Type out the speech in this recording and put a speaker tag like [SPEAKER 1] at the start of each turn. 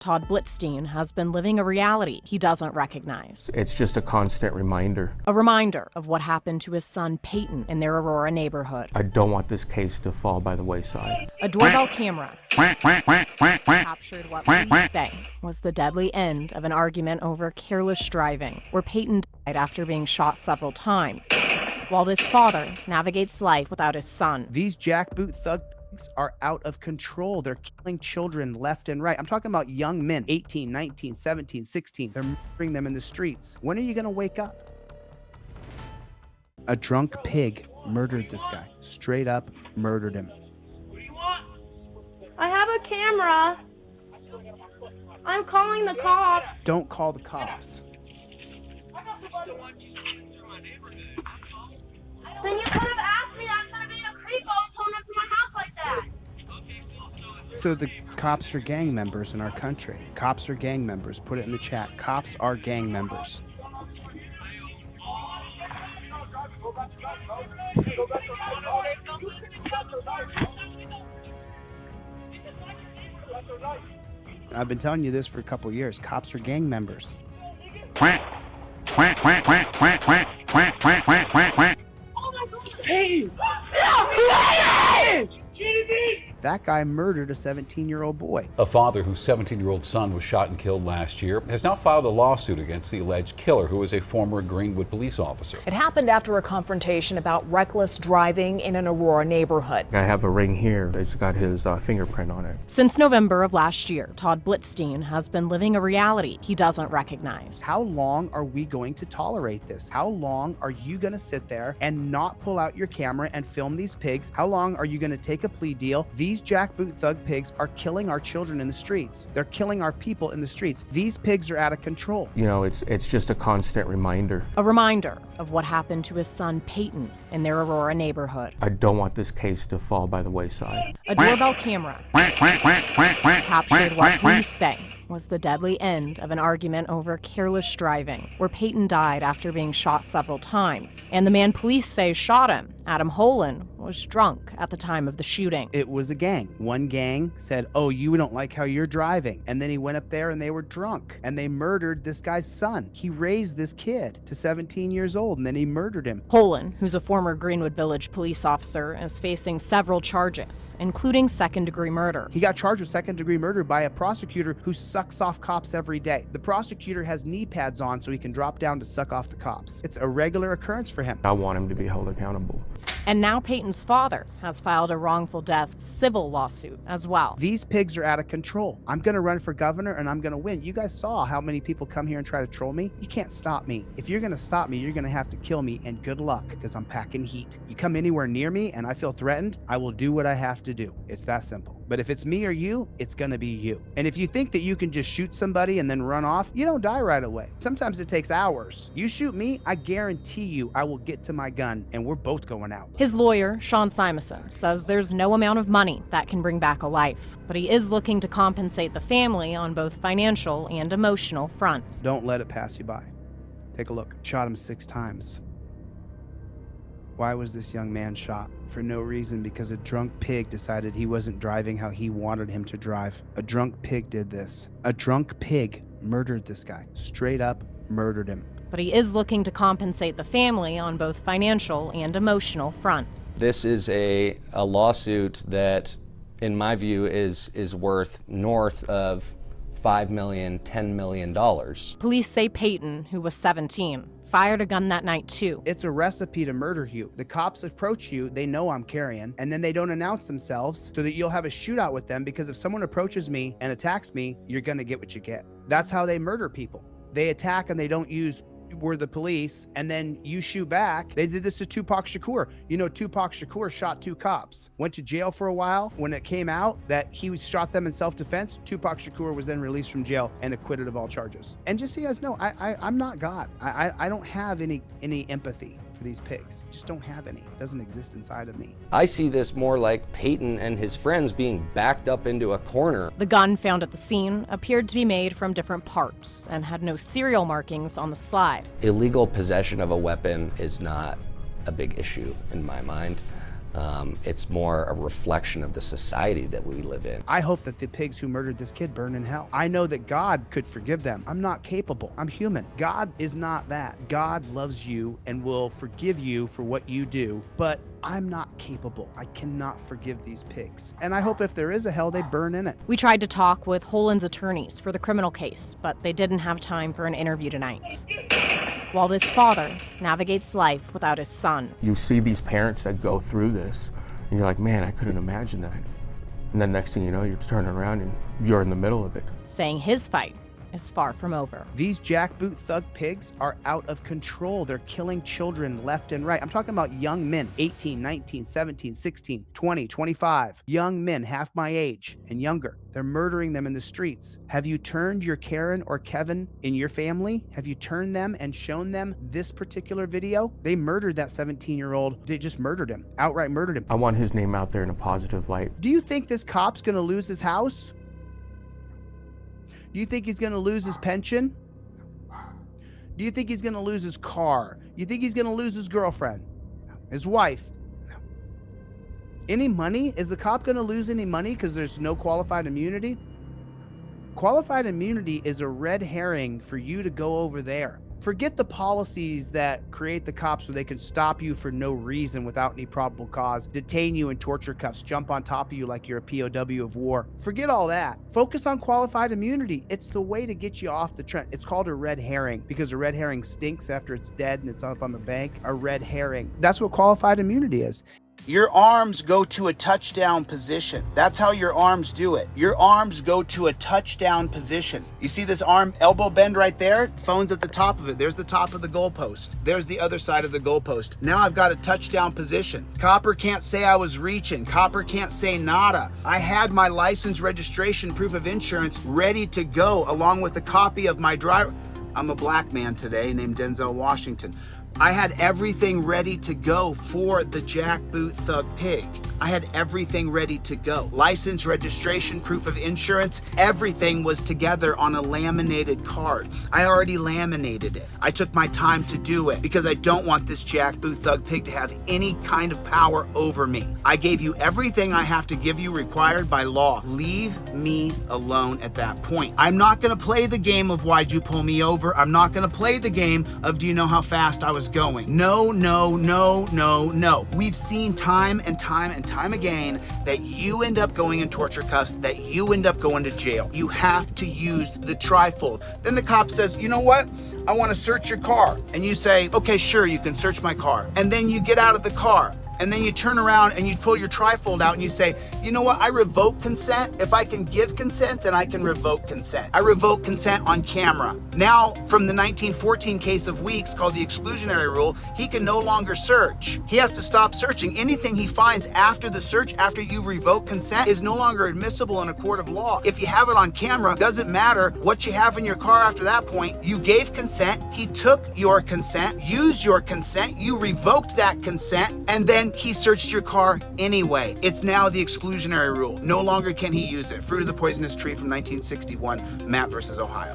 [SPEAKER 1] Todd Blitzstein has been living a reality he doesn't recognize.
[SPEAKER 2] It's just a constant reminder.
[SPEAKER 1] A reminder of what happened to his son Peyton in their Aurora neighborhood.
[SPEAKER 2] I don't want this case to fall by the wayside.
[SPEAKER 1] A doorbell camera captured what police say was the deadly end of an argument over careless driving, where Peyton died after being shot several times, while this father navigates life without his son.
[SPEAKER 3] These jackboot thugs are out of control. They're killing children left and right. I'm talking about young men, 18, 19, 17, 16. They're murdering them in the streets. When are you going to wake up? A drunk pig murdered this guy. Straight up murdered him.
[SPEAKER 4] What do you want? I have a camera. I'm calling the cops.
[SPEAKER 3] Don't call the cops.
[SPEAKER 4] Then you could have asked me. I'm going to be a creep. I'll come up to my house like that.
[SPEAKER 3] So the cops are gang members in our country. Cops are gang members. Put it in the chat. Cops are gang members. I've been telling you this for a couple years. Cops are gang members.
[SPEAKER 4] Hey!
[SPEAKER 3] That guy murdered a 17-year-old boy.
[SPEAKER 5] A father whose 17-year-old son was shot and killed last year has now filed a lawsuit against the alleged killer, who is a former Greenwood police officer.
[SPEAKER 6] It happened after a confrontation about reckless driving in an Aurora neighborhood.
[SPEAKER 2] I have a ring here. It's got his fingerprint on it.
[SPEAKER 1] Since November of last year, Todd Blitzstein has been living a reality he doesn't recognize.
[SPEAKER 3] How long are we going to tolerate this? How long are you going to sit there and not pull out your camera and film these pigs? How long are you going to take a plea deal? These jackboot thug pigs are killing our children in the streets. They're killing our people in the streets. These pigs are out of control.
[SPEAKER 2] You know, it's just a constant reminder.
[SPEAKER 1] A reminder of what happened to his son Peyton in their Aurora neighborhood.
[SPEAKER 2] I don't want this case to fall by the wayside.
[SPEAKER 1] A doorbell camera captured what police say was the deadly end of an argument over careless driving, where Peyton died after being shot several times. And the man police say shot him, Adam Holan, was drunk at the time of the shooting.
[SPEAKER 3] It was a gang. One gang said, oh, you don't like how you're driving. And then he went up there and they were drunk and they murdered this guy's son. He raised this kid to 17 years old and then he murdered him.
[SPEAKER 1] Holan, who's a former Greenwood Village police officer, is facing several charges, including second-degree murder.
[SPEAKER 3] He got charged with second-degree murder by a prosecutor who sucks off cops every day. The prosecutor has knee pads on so he can drop down to suck off the cops. It's a regular occurrence for him.
[SPEAKER 2] I want him to be held accountable.
[SPEAKER 1] And now Peyton's father has filed a wrongful death civil lawsuit as well.
[SPEAKER 3] These pigs are out of control. I'm going to run for governor and I'm going to win. You guys saw how many people come here and try to troll me. You can't stop me. If you're going to stop me, you're going to have to kill me, and good luck, because I'm packing heat. You come anywhere near me and I feel threatened, I will do what I have to do. It's that simple. But if it's me or you, it's going to be you. And if you think that you can just shoot somebody and then run off, you don't die right away. Sometimes it takes hours. You shoot me, I guarantee you I will get to my gun and we're both going out.
[SPEAKER 1] His lawyer, Sean Simonson, says there's no amount of money that can bring back a life, but he is looking to compensate the family on both financial and emotional fronts.
[SPEAKER 3] Don't let it pass you by. Take a look. Shot him 6 times. Why was this young man shot? For no reason, because a drunk pig decided he wasn't driving how he wanted him to drive. A drunk pig did this. A drunk pig murdered this guy. Straight up murdered him.
[SPEAKER 1] But he is looking to compensate the family on both financial and emotional fronts.
[SPEAKER 7] This is a lawsuit that, in my view, is worth north of $5 million, $10 million.
[SPEAKER 1] Police say Peyton, who was 17, fired a gun that night too.
[SPEAKER 3] It's a recipe to murder you. The cops approach you, they know I'm carrying, and then they don't announce themselves so that you'll have a shootout with them, because if someone approaches me and attacks me, you're gonna get what you get. That's how they murder people. They attack and they don't use "we're the police," and then you shoot back. They did this to Tupac Shakur. You know, Tupac Shakur shot 2 cops, went to jail for a while. When it came out that he shot them in self-defense, Tupac Shakur was then released from jail and acquitted of all charges. And just so you guys know, I'm not God. I don't have any empathy for these pigs. Just don't have any. It doesn't exist inside of me.
[SPEAKER 7] I see this more like Peyton and his friends being backed up into a corner.
[SPEAKER 1] The gun found at the scene appeared to be made from different parts and had no serial markings on the slide.
[SPEAKER 7] Illegal possession of a weapon is not a big issue in my mind. It's more a reflection of the society that we live in.
[SPEAKER 3] I hope that the pigs who murdered this kid burn in hell. I know that God could forgive them. I'm not capable. I'm human. God is not that. God loves you and will forgive you for what you do, but I'm not capable. I cannot forgive these pigs. And I hope if there is a hell, they burn in it.
[SPEAKER 1] We tried to talk with Holen's attorneys for the criminal case, but they didn't have time for an interview tonight. While this father navigates life without his son.
[SPEAKER 2] You see these parents that go through this, and you're like, man, I couldn't imagine that. And then next thing you know, you're turning around and you're in the middle of it.
[SPEAKER 1] Saying his fight is far from over.
[SPEAKER 3] These jackboot thug pigs are out of control. They're killing children left and right. I'm talking about young men, 18, 19, 17, 16, 20, 25. Young men, half my age and younger. They're murdering them in the streets. Have you turned your Karen or Kevin in your family? Have you turned them and shown them this particular video? They murdered that 17-year-old. They just murdered him, outright murdered him.
[SPEAKER 2] I want his name out there in a positive light.
[SPEAKER 3] Do you think this cop's gonna lose his house? Do you think he's going to lose his pension? Do you think he's going to lose his car? You think he's going to lose his girlfriend? His wife? Any money? Is the cop going to lose any money because there's no qualified immunity? Qualified immunity is a red herring for you to go over there. Forget the policies that create the cops where they can stop you for no reason without any probable cause, detain you in torture cuffs, jump on top of you like you're a POW of war. Forget all that. Focus on qualified immunity. It's the way to get you off the trend. It's called a red herring because a red herring stinks after it's dead and it's up on the bank. A red herring. That's what qualified immunity is. Your arms go to a touchdown position. That's how your arms do it. Your arms go to a touchdown position. You see this arm elbow bend right there? Phone's at the top of it. There's the top of the goalpost. There's the other side of the goalpost. Now I've got a touchdown position. Copper can't say I was reaching. Copper can't say nada. I had my license, registration, proof of insurance ready to go along with a copy of my driver. I'm a black man today named Denzel Washington. I had everything ready to go for the jackboot thug pig. I had everything ready to go. License, registration, proof of insurance, everything was together on a laminated card. I already laminated it. I took my time to do it because I don't want this jackboot thug pig to have any kind of power over me. I gave you everything I have to give you required by law. Leave me alone at that point. I'm not gonna play the game of why'd you pull me over. I'm not gonna play the game of do you know how fast I was going. No, no, no, no, no. We've seen time and time and time again that you end up going in torture cuffs, that you end up going to jail. You have to use the trifold. Then the cop says, you know what? I want to search your car. And you say, okay, sure, you can search my car. And then you get out of the car. And then you turn around and you pull your trifold out and you say, you know what, I revoke consent. If I can give consent, then I can revoke consent. I revoke consent on camera. Now, from the 1914 case of Weeks called the exclusionary rule, he can no longer search. He has to stop searching. Anything he finds after the search, after you revoke consent, is no longer admissible in a court of law. If you have it on camera, doesn't matter what you have in your car after that point. You gave consent, he took your consent, used your consent, you revoked that consent, and then he searched your car anyway. It's now the exclusionary rule. No longer can he use it. Fruit of the Poisonous Tree from 1961, Mapp versus Ohio.